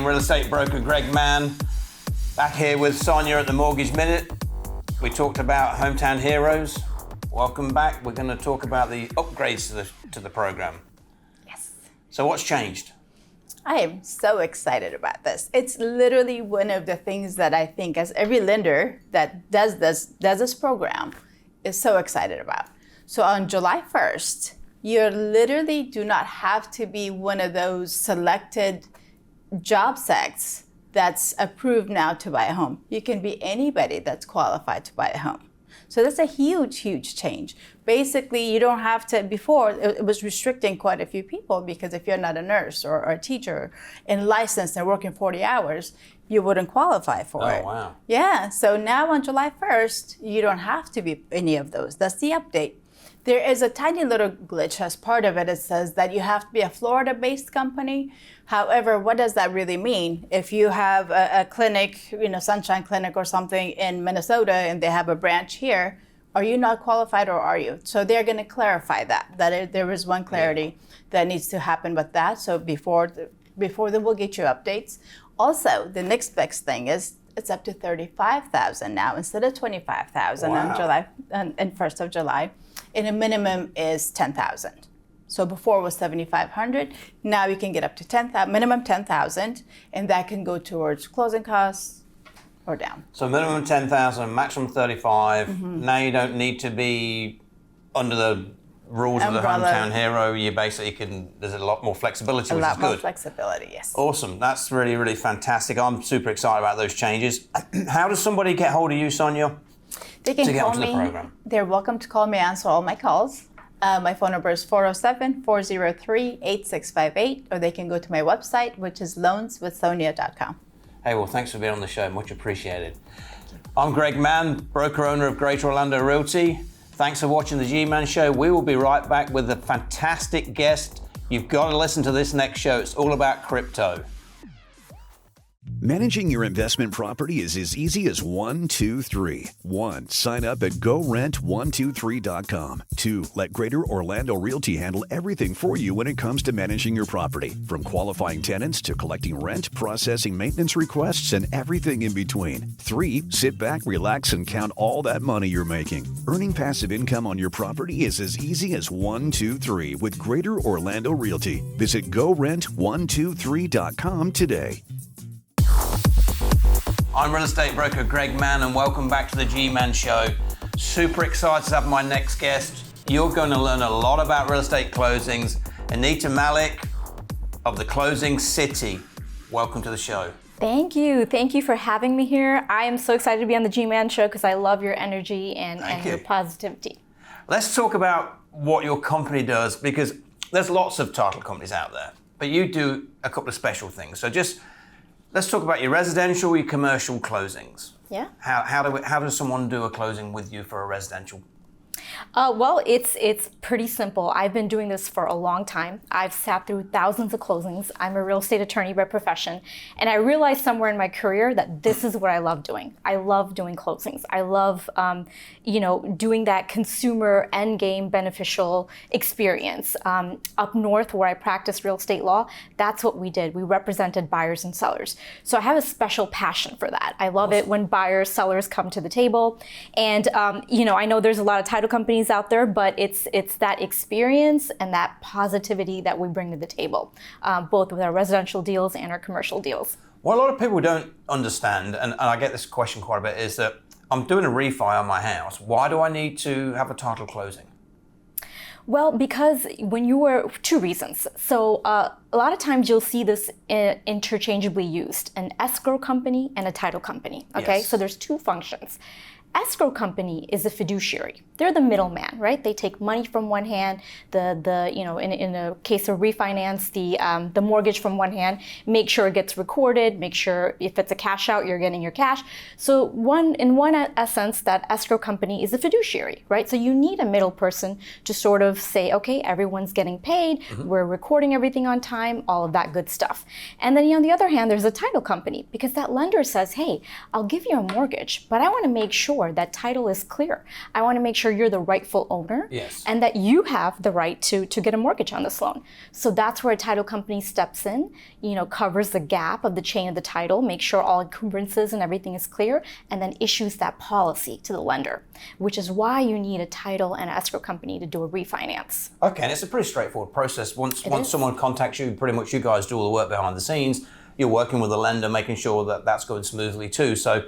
Canadian real estate broker Greg Mann, back here with Sonia at the Mortgage Minute. We talked about Hometown Heroes. Welcome back. We're going to talk about the upgrades to the program. Yes. So what's changed? I am so excited about this. It's literally one of the things that I think as every lender that does this program is so excited about. So on July 1st, you literally do not have to be one of those selected job sects that's approved now to buy a home. You can be anybody that's qualified to buy a home. So that's a huge, huge change. Basically, you don't have to, before it was restricting quite a few people because if you're not a nurse or a teacher and licensed and working 40 hours, you wouldn't qualify for it. Oh, wow. Yeah, so now on July 1st, you don't have to be any of those. That's the update. There is a tiny little glitch as part of it. It says that you have to be a Florida-based company. However, what does that really mean? If you have a clinic, Sunshine Clinic or something in Minnesota and they have a branch here, are you not qualified or are you? So they're going to clarify that there is one clarity that needs to happen with that. So before then we'll get you updates. Also, the next best thing is it's up to $35,000 now instead of $25,000 on July and 1st of July. And a minimum is $10,000. So before it was $7,500. Now you can get up to $10,000, minimum $10,000, and that can go towards closing costs or down. So minimum 10,000, maximum 35. Mm-hmm. Now you don't need to be under the rules of the Hometown Hero. You basically there's a lot more flexibility, which is good. A lot more flexibility, yes. Awesome. That's really, really fantastic. I'm super excited about those changes. How does somebody get hold of you, Sonia? They can call me. The program. They're welcome to call me, answer all my calls. My phone number is 407-403-8658, or they can go to my website, which is loanswithsonia.com. Hey, well, thanks for being on the show. Much appreciated. I'm Greg Mann, broker owner of Greater Orlando Realty. Thanks for watching the GMann Show. We will be right back with a fantastic guest. You've got to listen to this next show. It's all about crypto. Managing your investment property is as easy as 1, 2, 3. 1. Sign up at GoRent123.com. 2. Let Greater Orlando Realty handle everything for you when it comes to managing your property. From qualifying tenants to collecting rent, processing maintenance requests, and everything in between. 3. Sit back, relax, and count all that money you're making. Earning passive income on your property is as easy as 1, 2, 3 with Greater Orlando Realty. Visit GoRent123.com today. I'm real estate broker Greg Mann, and welcome back to the GMann Show. Super excited to have my next guest. You're going to learn a lot about real estate closings. Anita Malick of the Closing City. Welcome to the show. Thank you. Thank you for having me here. I am so excited to be on the GMann Show because I love your energy and your positivity. Let's talk about what your company does, because there's lots of title companies out there, but you do a couple of special things. So let's talk about your residential, your commercial closings. Yeah. How does someone do a closing with you for a residential? Well, it's pretty simple. I've been doing this for a long time. I've sat through thousands of closings. I'm a real estate attorney by profession, and I realized somewhere in my career that this is what I love doing. I love doing closings. I love, doing that consumer end game beneficial experience. Up north, where I practice real estate law, that's what we did. We represented buyers and sellers. So I have a special passion for that. I love it when buyers, sellers come to the table, and I know there's a lot of title companies out there, but it's that experience and that positivity that we bring to the table, both with our residential deals and our commercial deals. What a lot of people don't understand, and I get this question quite a bit, is that I'm doing a refi on my house. Why do I need to have a title closing? Well, because two reasons. So a lot of times you'll see this interchangeably used, an escrow company and a title company, okay? Yes. So there's two functions. Escrow company is a fiduciary. They're the middleman, right? They take money from one hand, in a case of refinance, the mortgage from one hand, make sure it gets recorded, make sure if it's a cash out, you're getting your cash. So in one essence, that escrow company is a fiduciary, right? So you need a middle person to sort of say, okay, everyone's getting paid, we're recording everything on time, all of that good stuff. And then on the other hand, there's a title company, because that lender says, hey, I'll give you a mortgage, but I want to make sure sure that title is clear. I want to make sure you're the rightful owner, Yes. and that you have the right to get a mortgage on this loan. So that's where a title company steps in, covers the gap of the chain of the title, makes sure all encumbrances and everything is clear, and then issues that policy to the lender, which is why you need a title and escrow company to do a refinance. Okay, and it's a pretty straightforward process. Once someone contacts you, pretty much you guys do all the work behind the scenes. You're working with the lender, making sure that that's going smoothly too. So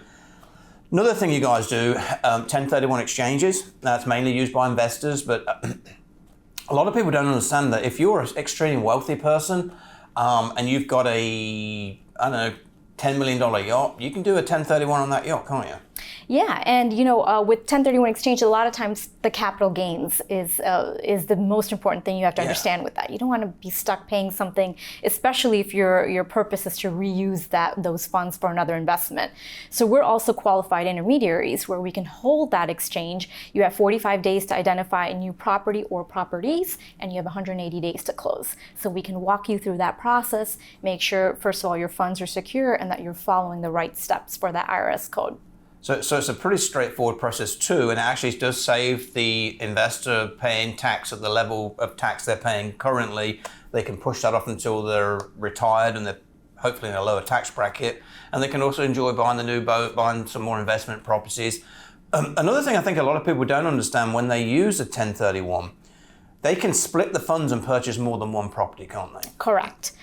another thing you guys do, 1031 exchanges. That's mainly used by investors, but a lot of people don't understand that if you're an extremely wealthy person and you've got a, $10 million yacht, you can do a 1031 on that yacht, can't you? Yeah, and with 1031 exchange, a lot of times the capital gains is the most important thing you have to understand with that. You don't want to be stuck paying something, especially if your purpose is to reuse those funds for another investment. So we're also qualified intermediaries where we can hold that exchange. You have 45 days to identify a new property or properties, and you have 180 days to close. So we can walk you through that process, make sure, first of all, your funds are secure and that you're following the right steps for that IRS code. So it's a pretty straightforward process too, and it actually does save the investor paying tax at the level of tax they're paying currently. They can push that off until they're retired and they're hopefully in a lower tax bracket, and they can also enjoy buying the new boat, buying some more investment properties. Another thing I think a lot of people don't understand when they use a 1031, they can split the funds and purchase more than one property, can't they? Correct.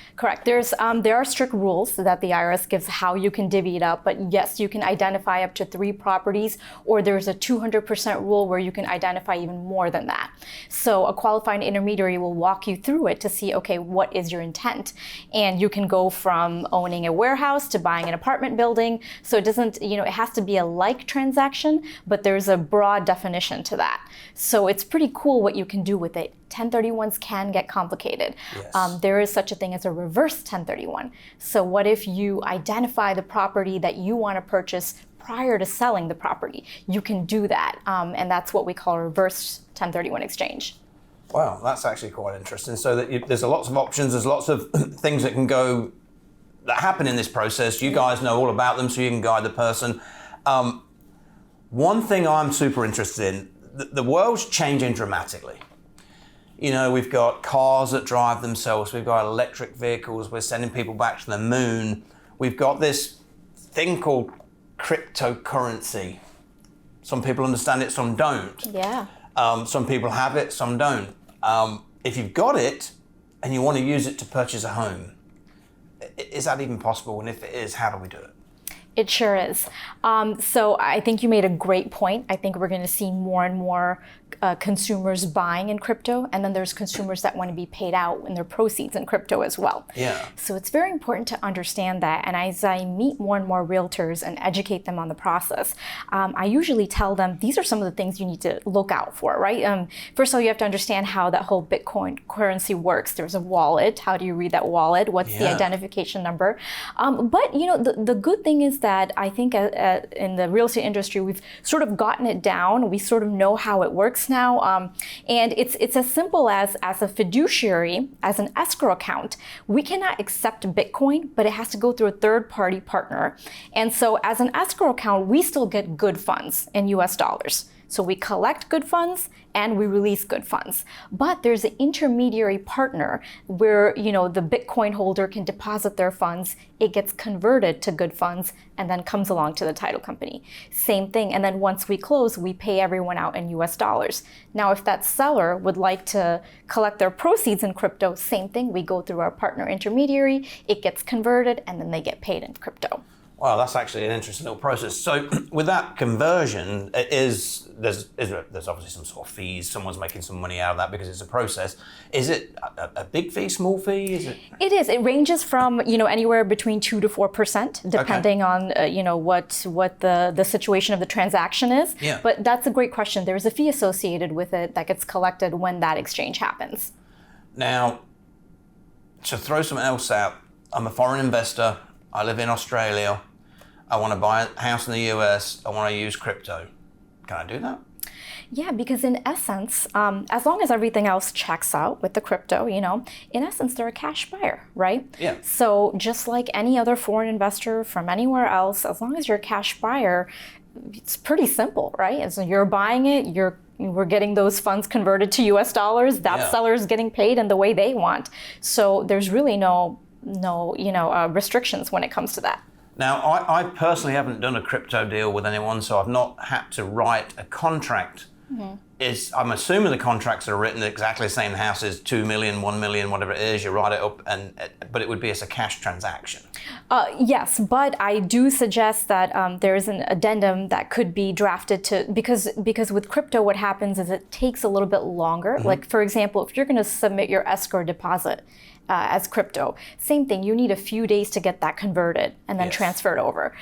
There are strict rules that the IRS gives how you can divvy it up, but yes, you can identify up to 3 properties, or there's a 200% rule where you can identify even more than that. So a qualified intermediary will walk you through it to see, okay, what is your intent? And you can go from owning a warehouse to buying an apartment building. So it doesn't, it has to be a like transaction, but there's a broad definition to that. So it's pretty cool what you can do with it. 1031s can get complicated. Yes. There is such a thing as a reverse 1031. So what if you identify the property that you want to purchase prior to selling the property? You can do that, and that's what we call a reverse 1031 exchange. Wow, that's actually quite interesting. So that there's lots of options, there's lots of things that happen in this process. You guys know all about them, so you can guide the person. One thing I'm super interested in, the world's changing dramatically. We've got cars that drive themselves. We've got electric vehicles. We're sending people back to the moon. We've got this thing called cryptocurrency. Some people understand it, some don't. Yeah. Some people have it, some don't. If you've got it and you want to use it to purchase a home, is that even possible? And if it is, how do we do it? It sure is. So I think you made a great point. I think we're going to see more and more consumers buying in crypto, and then there's consumers that want to be paid out in their proceeds in crypto as well. Yeah. So it's very important to understand that. And as I meet more and more realtors and educate them on the process, I usually tell them these are some of the things you need to look out for, right? First of all, you have to understand how that whole Bitcoin currency works. There's a wallet. How do you read that wallet? What's the identification number? But the good thing is that I think in the real estate industry, we've sort of gotten it down. We sort of know how it works now. And it's as simple as a fiduciary, as an escrow account, we cannot accept Bitcoin, but it has to go through a third-party partner. And so as an escrow account, we still get good funds in US dollars. So we collect good funds and we release good funds. But there's an intermediary partner where, the Bitcoin holder can deposit their funds, it gets converted to good funds, and then comes along to the title company. Same thing. And then once we close, we pay everyone out in US dollars. Now, if that seller would like to collect their proceeds in crypto, same thing. We go through our partner intermediary, it gets converted, and then they get paid in crypto. Wow, that's actually an interesting little process. So with that conversion, there's obviously some sort of fees. Someone's making some money out of that because it's a process. Is it a big fee, small fee? It is. It ranges from anywhere between 2 to 4%, depending on what the situation of the transaction is. Yeah. But that's a great question. There's a fee associated with it that gets collected when that exchange happens. Now, to throw something else out, I'm a foreign investor. I live in Australia. I want to buy a house in the US. I want to use crypto. Can I do that? Yeah, because in essence, as long as everything else checks out with the crypto, in essence, they're a cash buyer, right? Yeah. So just like any other foreign investor from anywhere else, as long as you're a cash buyer, it's pretty simple, right? And so you're buying it, we're getting those funds converted to US dollars, that seller's getting paid in the way they want. So there's really no restrictions when it comes to that. Now, I personally haven't done a crypto deal with anyone, so I've not had to write a contract. I'm assuming the contracts are written exactly the same. The house is 2 million, 1 million, whatever it is, you write it up, but it would be as a cash transaction. Yes, but I do suggest that there is an addendum that could be drafted because with crypto, what happens is it takes a little bit longer. Like, for example, if you're going to submit your escrow deposit as crypto, same thing, you need a few days to get that converted and then transferred over.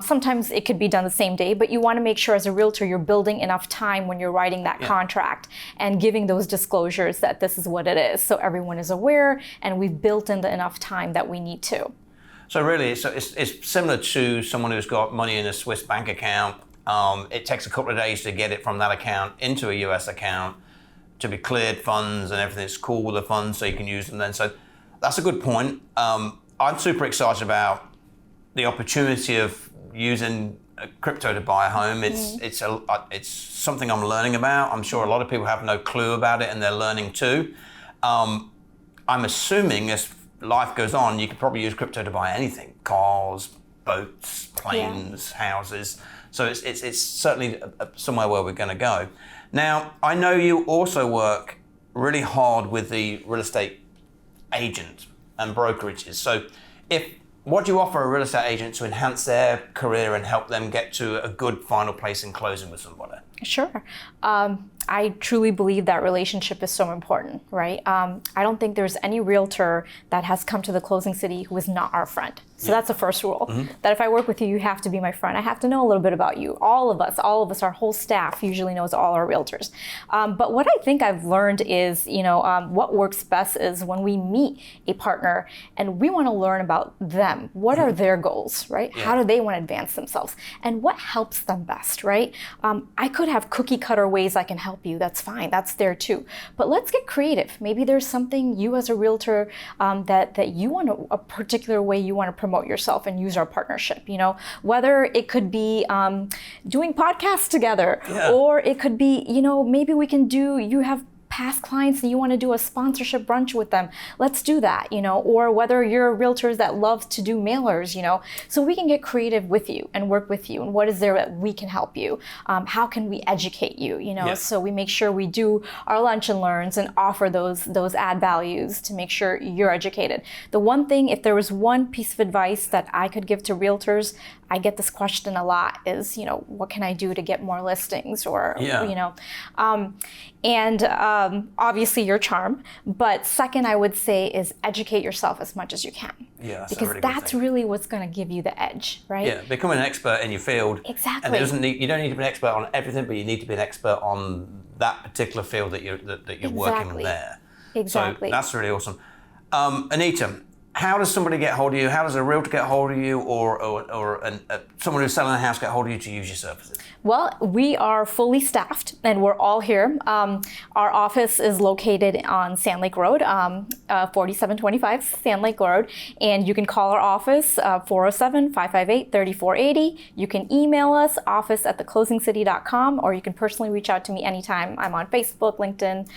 Sometimes it could be done the same day, but you want to make sure as a realtor you're building enough time when you're writing that contract and giving those disclosures that this is what it is, so everyone is aware and we've built in the enough time that we need to. So really, it's similar to someone who's got money in a Swiss bank account. It takes a couple of days to get it from that account into a US account to be cleared funds and everything's cool with the funds so you can use them then. So that's a good point. I'm super excited about the opportunity of using crypto to buy a home. It's something I'm learning about. I'm sure a lot of people have no clue about it and they're learning too. I'm assuming as life goes on, you could probably use crypto to buy anything: cars, boats, planes, houses. So it's certainly somewhere where we're going to go. Now, I know you also work really hard with the real estate agent and brokerages. So what do you offer a real estate agent to enhance their career and help them get to a good final place in closing with somebody? Sure. I truly believe that relationship is so important, right? I don't think there's any realtor that has come to the Closing City who is not our friend. So that's the first rule, that if I work with you, you have to be my friend. I have to know a little bit about you. All of us, our whole staff usually knows all our realtors. But what I think I've learned is, what works best is when we meet a partner and we want to learn about them. What are their goals, right? How do they want to advance themselves? And what helps them best, right? I could have cookie cutter ways I can help you. That's fine. That's there too. But let's get creative. Maybe there's something you as a realtor that you want a particular way you want to promote yourself and use our partnership. Whether it could be doing podcasts together, or it could be, maybe we can you have past clients and you want to do a sponsorship brunch with them, let's do that, or whether you're realtors that love to do mailers, so we can get creative with you and work with you. And what is there that we can help you? How can we educate you? So we make sure we do our lunch and learns and offer those add values to make sure you're educated. The one thing, if there was one piece of advice that I could give to realtors, I get this question a lot, is, what can I do to get more listings? Or, obviously your charm. But second, I would say, is educate yourself as much as you can. Yeah, because that's really what's going to give you the edge, right? Yeah, become an expert in your field. Exactly. And you don't need to be an expert on everything, but you need to be an expert on that particular field that you're working there. Exactly. So that's really awesome. Anita, how does somebody get hold of you? How does a realtor get hold of you, or someone who's selling a house get hold of you to use your services? Well, we are fully staffed and we're all here. Our office is located on Sand Lake Road, 4725 Sand Lake Road. And you can call our office, 407-558-3480. You can email us, office@theclosingcity.com, or you can personally reach out to me anytime. I'm on Facebook, LinkedIn,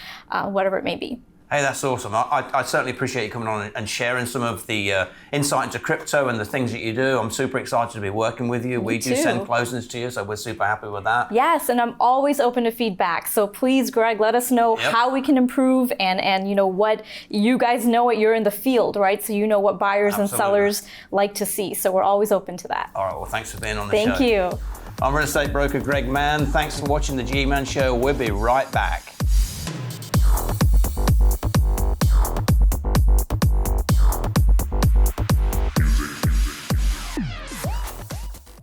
whatever it may be. Hey, that's awesome. I certainly appreciate you coming on and sharing some of the insight into crypto and the things that you do. I'm super excited to be working with you. We do send closings to you, so we're super happy with that. Yes, and I'm always open to feedback. So please, Greg, let us know how we can improve and what you guys know what you're in the field, right? So you know what buyers and sellers like to see. So we're always open to that. All right, well, thanks for being on the show. Thank you. I'm real estate broker Greg Mann. Thanks for watching the GMann Show. We'll be right back.